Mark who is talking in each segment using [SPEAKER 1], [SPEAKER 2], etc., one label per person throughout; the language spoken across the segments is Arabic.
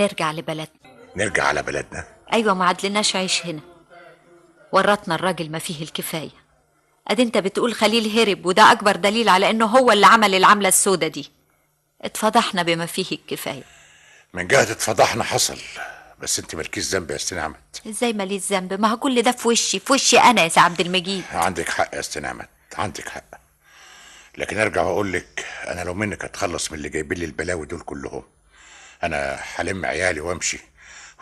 [SPEAKER 1] نرجع لبلدنا.
[SPEAKER 2] نرجع على بلدنا؟
[SPEAKER 1] ايوه، ما عدلناش عيش هنا. ورطنا الراجل ما فيه الكفايه. ادي انت بتقول خليل هرب، وده اكبر دليل على انه هو اللي عمل العمله السودة دي. اتفضحنا بما فيه الكفايه.
[SPEAKER 2] من جهه اتفضحنا حصل، بس انت مالكيش ذنب يا استاذ نعمت.
[SPEAKER 1] ازاي ماليش ذنب؟ ما هو كل ده في وشي انا يا سي عبد المجيد.
[SPEAKER 2] عندك حق يا استاذ نعمت، عندك حق. لكن ارجع واقول لك، انا لو منك هتخلص من اللي جايبين لي البلاوي دول كلهم. انا هلم عيالي وامشي،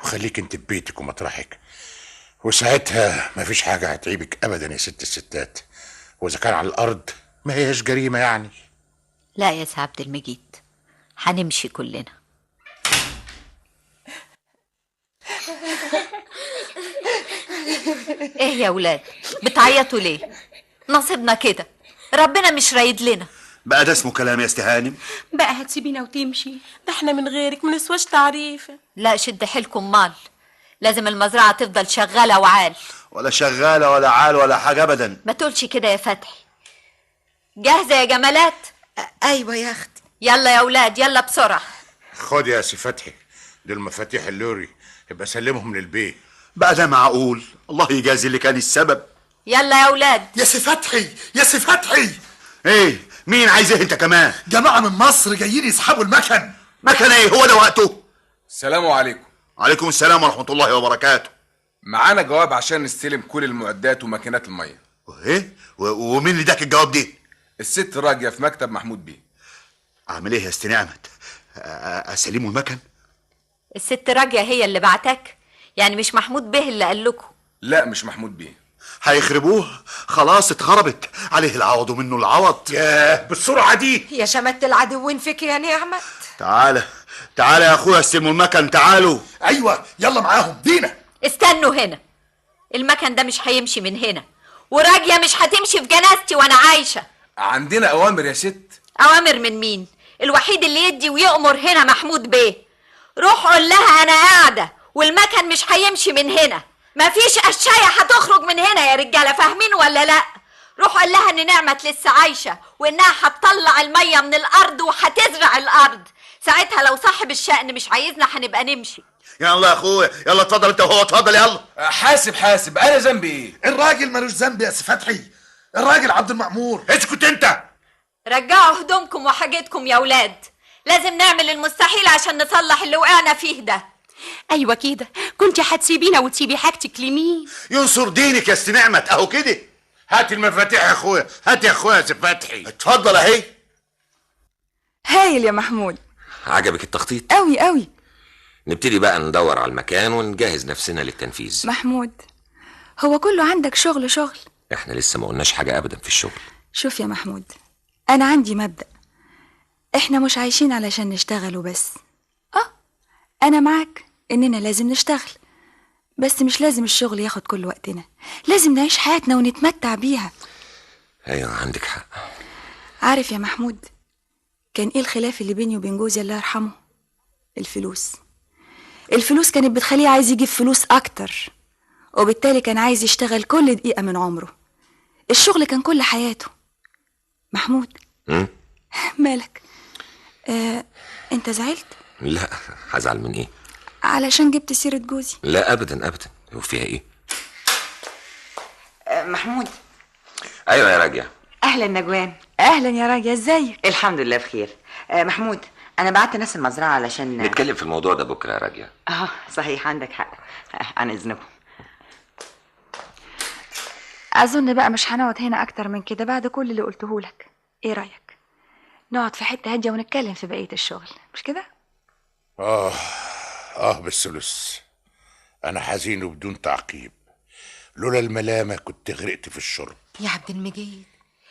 [SPEAKER 2] وخليك انت ببيتك ومطرحك، وساعتها مفيش حاجه هتعيبك ابدا يا ست الستات. واذا كان على الارض ما هيش جريمه يعني.
[SPEAKER 1] لا يا سي عبد المجيد، هنمشي كلنا. ايه يا ولاد بتعيطوا ليه؟ نصيبنا كده، ربنا مش رايد لنا.
[SPEAKER 3] بقى ده اسمه كلام يا استهانم؟
[SPEAKER 4] بقى هتسيبينا وتمشي؟ ده احنا من غيرك منسواش تعريف.
[SPEAKER 1] لا شد حيلكم مال، لازم المزرعة تفضل شغالة وعال.
[SPEAKER 3] ولا شغالة ولا عال ولا حاجة أبدا.
[SPEAKER 1] ما تقولش كده يا فتحي. جاهزة يا جمالات؟
[SPEAKER 5] أيوة يا أختي.
[SPEAKER 1] يلا يا أولاد يلا بسرعة.
[SPEAKER 2] خد يا سي فتحي دول مفاتيح اللوري، يبقى سلمهم للبيت.
[SPEAKER 3] بقى ده معقول؟ الله يجازي اللي كان السبب.
[SPEAKER 1] يلا يا أولاد.
[SPEAKER 6] يا سي فتحي يا سي فتحي.
[SPEAKER 3] ايه مين عايز ايه انت كمان؟
[SPEAKER 6] جماعة من مصر جايين يسحبوا المكن.
[SPEAKER 3] مكن ايه؟ هو ده وقته؟
[SPEAKER 7] السلام عليكم.
[SPEAKER 3] عليكم السلام ورحمة الله وبركاته.
[SPEAKER 7] معانا جواب عشان نستلم كل المعدات وماكينات المية.
[SPEAKER 3] ايه؟ ومين اللي اداك الجواب دي؟
[SPEAKER 7] الست راجية في مكتب محمود بيه.
[SPEAKER 3] اعمل ايه يا استاذ نعمت؟ اسلمه المكن؟
[SPEAKER 1] الست راجية هي اللي بعتك؟ يعني مش محمود بيه اللي قال لكم؟
[SPEAKER 7] لا مش محمود بيه.
[SPEAKER 3] هيخربوه، خلاص اتخربت عليه العوض ومنه العوض.
[SPEAKER 2] ياه بالسرعة دي!
[SPEAKER 5] يا شمت العدوين فيك يا نعمت.
[SPEAKER 3] تعالى تعالى يا اخويا استلموا المكن، تعالوا.
[SPEAKER 6] ايوه يلا معاهم دينا.
[SPEAKER 1] استنوا هنا، المكن ده مش هيمشي من هنا، وراجية مش هتمشي في جنازتي وانا عايشة.
[SPEAKER 7] عندنا اوامر يا ست.
[SPEAKER 1] اوامر من مين؟ الوحيد اللي يدي ويأمر هنا محمود بيه. روح قول لها انا قاعدة والمكن مش هيمشي من هنا. مفيش قشاية هتخرج من هنا يا رجالة، فاهمين ولا لا؟ روح قول لها ان نعمت لسه عايشة، وانها هتطلع المية من الارض وهتزرع الارض. ساعتها لو صاحب الشأن مش عايزنا هنبقى نمشي.
[SPEAKER 3] يلا يا اخويا يلا اتفضل انت وهو، اتفضل يلا.
[SPEAKER 7] حاسب انا ذنبي ايه؟
[SPEAKER 6] الراجل ملوش ذنب يا سي فتحي، الراجل عبد المأمور.
[SPEAKER 3] اسكت انت.
[SPEAKER 1] رجعوا هدومكم وحاجتكم يا ولاد، لازم نعمل المستحيل عشان نصلح اللي وقعنا فيه ده.
[SPEAKER 4] ايوه كده، كنت هتسيبينا وتسيبي حاجتك لمين؟
[SPEAKER 3] ينصر دينك يا استاذ نعمت، اهو كده.
[SPEAKER 2] هات المفاتيح يا اخويا، هات يا اخويا يا سي فتحي.
[SPEAKER 3] اتفضل اهي.
[SPEAKER 8] هايل يا محمود.
[SPEAKER 9] عجبك التخطيط؟
[SPEAKER 8] قوي قوي.
[SPEAKER 9] نبتدي بقى ندور على المكان ونجهز نفسنا للتنفيذ.
[SPEAKER 8] محمود، هو كله عندك شغل؟
[SPEAKER 9] احنا لسه ما قلناش حاجة ابدا في الشغل.
[SPEAKER 8] شوف يا محمود، انا عندي مبدأ، احنا مش عايشين علشان نشتغل وبس. انا معاك اننا لازم نشتغل، بس مش لازم الشغل ياخد كل وقتنا، لازم نعيش حياتنا ونتمتع بيها.
[SPEAKER 9] ايوه عندك حق.
[SPEAKER 8] عارف يا محمود، كان ايه الخلاف اللي بيني وبين جوزي الله يرحمه؟ الفلوس كانت بتخليه عايز يجيب فلوس اكتر، وبالتالي كان عايز يشتغل كل دقيقة من عمره. الشغل كان كل حياته. محمود مالك؟ انت زعلت؟
[SPEAKER 9] لا، هزعل من ايه؟
[SPEAKER 8] علشان جبت سيرة جوزي؟
[SPEAKER 9] لا ابدا ابدا، هو فيها ايه؟
[SPEAKER 5] محمود.
[SPEAKER 9] ايوه يا راجع.
[SPEAKER 5] اهلا نجوان.
[SPEAKER 8] اهلا يا راجع، ازيك؟
[SPEAKER 5] الحمد لله بخير. محمود، انا بعت ناس المزرعه علشان
[SPEAKER 9] نتكلم في الموضوع ده بكره يا راجع.
[SPEAKER 5] صحيح عندك حق. عن اذنكم.
[SPEAKER 8] اظن بقى مش هنقعد هنا اكتر من كده بعد كل اللي قلته لك. ايه رايك نقعد في حته هاديه ونتكلم في بقيه الشغل، مش كده؟
[SPEAKER 2] بالثلث. انا حزين وبدون تعقيب، لولا الملامه كنت غرقت في الشرب.
[SPEAKER 5] يا عبد المجيد،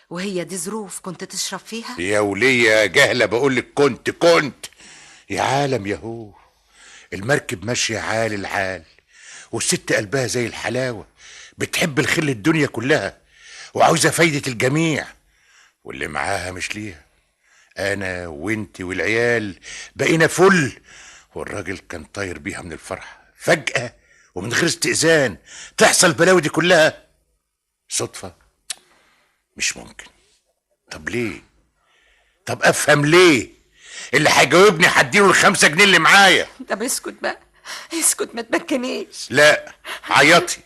[SPEAKER 5] وهي دي ظروف كنت تشرب فيها؟
[SPEAKER 2] يا وليه يا جهله، بقولك كنت يا عالم يهو. المركب ماشيه عال العال، والست قلبها زي الحلاوه، بتحب الخير الدنيا كلها وعاوزه فايده الجميع، واللي معاها مش ليها. انا وانت والعيال بقينا فل، والراجل كان طاير بيها من الفرح. فجأة ومن غير استئذان تحصل البلاوي دي كلها. صدفة؟ مش ممكن. طب ليه؟ طب افهم ليه؟ اللي هيجاوبني هديله ال5 جنيه اللي معايا.
[SPEAKER 5] طب اسكت بقى، اسكت ما تبكنيش.
[SPEAKER 2] لا عيطي.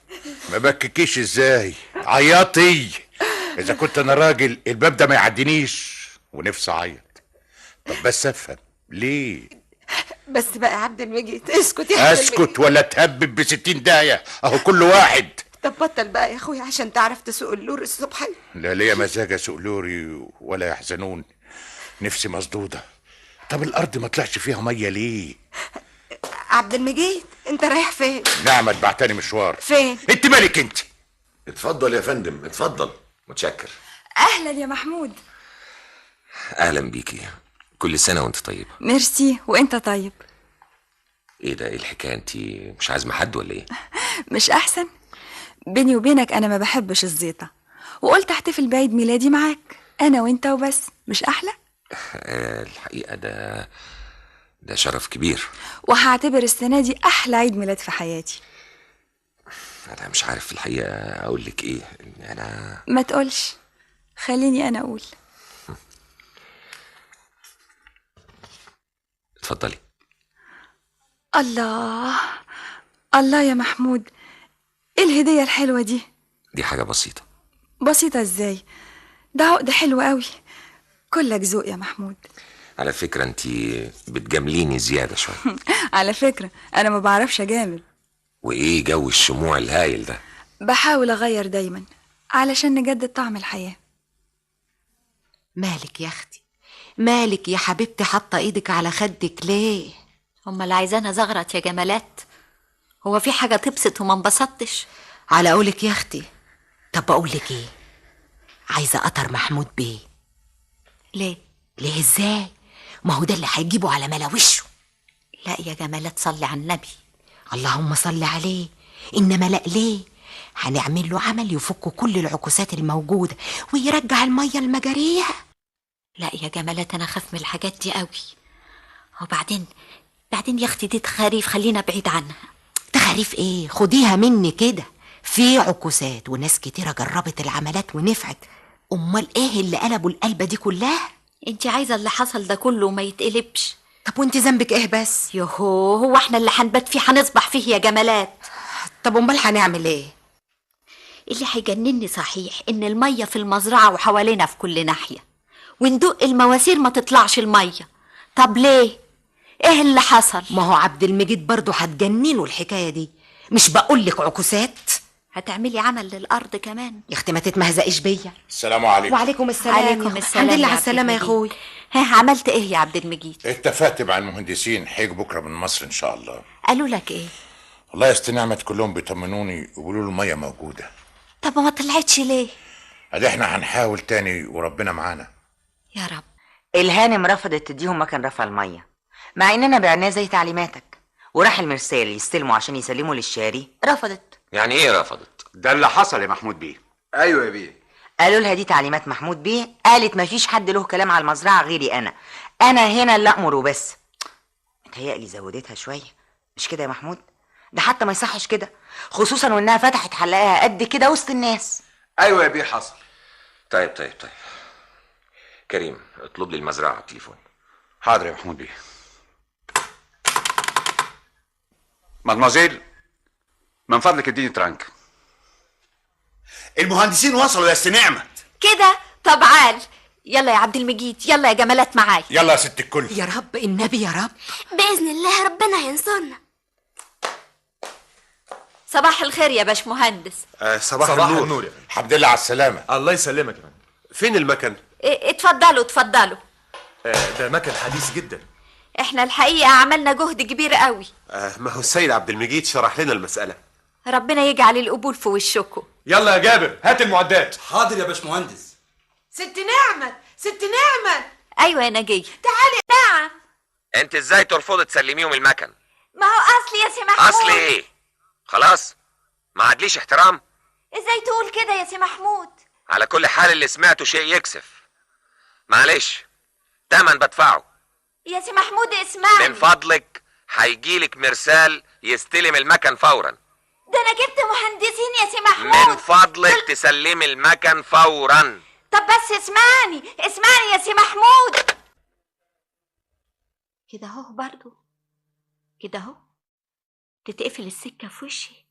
[SPEAKER 2] ما بككيش ازاي؟ عيطي. اذا كنت انا راجل الباب ده ما يعدينيش ونفسي اعيط. طب بس افهم ليه؟
[SPEAKER 5] بس بقى يا عبد المجيد اسكت يا عبد المجيد.
[SPEAKER 2] اسكت ولا تهبب ب60 داهيه، اهو كل واحد.
[SPEAKER 5] طب بطل بقى يا اخويا عشان تعرف تسوق اللور الصبح.
[SPEAKER 2] لا ليا مزاج اسوق لوري ولا يحزنون، نفسي مسدوده. طب الارض ما طلعش فيها ميه ليه؟
[SPEAKER 5] عبد المجيد انت رايح فين؟
[SPEAKER 2] نعمة بعتني مشوار.
[SPEAKER 5] فين؟
[SPEAKER 2] انت مالك انت؟
[SPEAKER 9] اتفضل يا فندم اتفضل. متشكر.
[SPEAKER 8] اهلا يا محمود.
[SPEAKER 9] اهلا بيكي، كل سنه وانت طيبه.
[SPEAKER 8] ميرسي وانت طيب.
[SPEAKER 9] ايه ده، ايه الحكايه؟ انت مش عازمه حد ولا ايه؟
[SPEAKER 8] مش احسن؟ بيني وبينك انا ما بحبش الزيطه، وقلت احتفل بعيد ميلادي معاك انا وانت وبس، مش احلى؟
[SPEAKER 9] الحقيقه ده شرف كبير،
[SPEAKER 8] وهعتبر السنه دي احلى عيد ميلاد في حياتي.
[SPEAKER 9] انا مش عارف في الحقيقه اقول لك ايه. انا
[SPEAKER 8] ما تقولش، خليني انا اقول.
[SPEAKER 9] اتفضلي.
[SPEAKER 8] الله الله يا محمود، ايه الهديه الحلوه دي؟
[SPEAKER 9] دي حاجه بسيطه.
[SPEAKER 8] بسيطه ازاي؟ ده عقد حلو قوي. كلك ذوق يا محمود.
[SPEAKER 9] على فكره انت بتجامليني زياده شويه.
[SPEAKER 8] على فكره انا ما بعرفش اجامل.
[SPEAKER 9] وايه جو الشموع الهايل ده؟
[SPEAKER 8] بحاول اغير دايما علشان نجدد طعم الحياه.
[SPEAKER 5] مالك يا اختي، مالك يا حبيبتي حاطه ايدك على خدك ليه؟
[SPEAKER 1] امال عايزانا زغرت يا جمالات؟ هو في حاجه تبسط وما انبسطتش؟
[SPEAKER 5] على قولك يا اختي. طب بقول لك ايه، عايزه قطر محمود بيه.
[SPEAKER 1] ليه؟
[SPEAKER 5] ليه ازاي؟ ما هو ده اللي هيجيبه على ملا وشه.
[SPEAKER 1] لا يا جمالات صلي على النبي.
[SPEAKER 5] اللهم صل عليه. انما لا ليه؟ هنعمل له عمل يفك كل العكوسات الموجوده ويرجع الميه لمجاريها.
[SPEAKER 1] لا يا جمالات انا خاف من الحاجات دي قوي. وبعدين يا اختي دي تخاريف، خلينا بعيد عنها.
[SPEAKER 5] تخاريف ايه؟ خديها مني كده. في عكوسات وناس كتيره جربت العملات ونفعت. امال ايه اللي قلبوا القلبه دي كلها؟
[SPEAKER 1] انت عايزه اللي حصل ده كله ما يتقلبش.
[SPEAKER 5] طب وانت ذنبك ايه بس؟
[SPEAKER 1] يوهو، هو احنا اللي هنبات فيه هنصبح فيه يا جمالات؟
[SPEAKER 5] طب امال هنعمل ايه؟
[SPEAKER 1] اللي هيجنني صحيح ان الميه في المزرعه وحوالينا في كل ناحيه، وندق المواسير ما تطلعش الميه. طب ليه؟ ايه اللي حصل؟
[SPEAKER 5] ما هو عبد المجيد برضه هتجننه الحكايه دي. مش بقولك عكوسات؟
[SPEAKER 1] هتعملي عمل للارض كمان؟
[SPEAKER 5] يا اختي ما تتمهزقيش بيا.
[SPEAKER 2] السلام عليكم.
[SPEAKER 5] وعليكم السلام.
[SPEAKER 1] عليكم السلام.
[SPEAKER 5] الحمد لله
[SPEAKER 1] يا
[SPEAKER 5] على السلامه يا
[SPEAKER 1] عبد
[SPEAKER 5] اخوي.
[SPEAKER 1] ها عملت ايه يا عبد المجيد؟
[SPEAKER 2] اتفقت مع المهندسين هيجوا بكره من مصر ان شاء الله.
[SPEAKER 1] قالوا لك ايه؟
[SPEAKER 2] والله يا ست نعمة كلهم بيطمنوني ويقولوا له الميه موجوده.
[SPEAKER 1] طب ما طلعتش ليه؟
[SPEAKER 2] ادي احنا هنحاول تاني وربنا معانا.
[SPEAKER 1] يا رب.
[SPEAKER 10] الهانم رفضت تديهم مكان رفع الميه، مع اننا بعناه زي تعليماتك، وراح المرسال يستلموا عشان يسلموا للشاري، رفضت.
[SPEAKER 9] يعني ايه رفضت؟
[SPEAKER 3] ده اللي حصل يا محمود بيه.
[SPEAKER 7] ايوه يا بيه.
[SPEAKER 10] قالوا لها دي تعليمات محمود بيه، قالت مفيش حد له كلام على المزرعه غيري انا هنا اللي امر وبس. متهيألي زودتها شويه، مش كده يا محمود؟ ده حتى ما يصحش كده، خصوصا وانها فتحت حلاقها قد كده وسط الناس.
[SPEAKER 7] ايوه يا بيه حصل.
[SPEAKER 9] طيب كريم اطلب لي المزرعه على التليفون.
[SPEAKER 3] حاضر يا محمود بيه. مدموزيل من فضلك اديني ترانك.
[SPEAKER 6] المهندسين وصلوا يا ست نعمة.
[SPEAKER 1] كده؟ طب عال. يلا يا عبد المجيد، يلا يا جمالات معايا.
[SPEAKER 2] يلا يا ست الكل.
[SPEAKER 5] يا رب النبي يا رب.
[SPEAKER 11] بإذن الله ربنا هينصرنا.
[SPEAKER 1] صباح الخير يا باش مهندس.
[SPEAKER 12] صباح النور يا فندم.
[SPEAKER 2] الحمد لله على السلامه.
[SPEAKER 12] الله يسلمك يا فندم. فين المكن؟
[SPEAKER 1] اتفضلوا.
[SPEAKER 12] ده مكن حديث جدا.
[SPEAKER 1] احنا الحقيقه عملنا جهد كبير قوي.
[SPEAKER 12] ما هو السيد عبد المجيد شرح لنا المساله.
[SPEAKER 1] ربنا يجعل القبول في وشكم.
[SPEAKER 12] يلا يا جابر هات المعدات.
[SPEAKER 6] حاضر يا باشمهندس.
[SPEAKER 5] ست نعمة.
[SPEAKER 1] ايوه يا نجيه.
[SPEAKER 5] تعالي. نعم.
[SPEAKER 9] انت ازاي ترفضي تسلميهم المكن؟
[SPEAKER 1] ما هو اصلي يا سي محمود.
[SPEAKER 9] اصلي ايه؟ خلاص ما عادليش احترام.
[SPEAKER 1] ازاي تقول كده يا سي محمود؟
[SPEAKER 9] على كل حال اللي سمعته شيء يكسف. معلش تمن بدفعه.
[SPEAKER 1] يا سي محمود اسمعني
[SPEAKER 9] من فضلك هيجيلك مرسال يستلم المكن فورا.
[SPEAKER 1] ده انا جبت مهندسين يا سي محمود.
[SPEAKER 9] من فضلك تسلمي المكن فورا.
[SPEAKER 1] طب بس اسمعني يا سي محمود.
[SPEAKER 5] كده اهو برضو، كده اهو تتقفل السكة في وشي.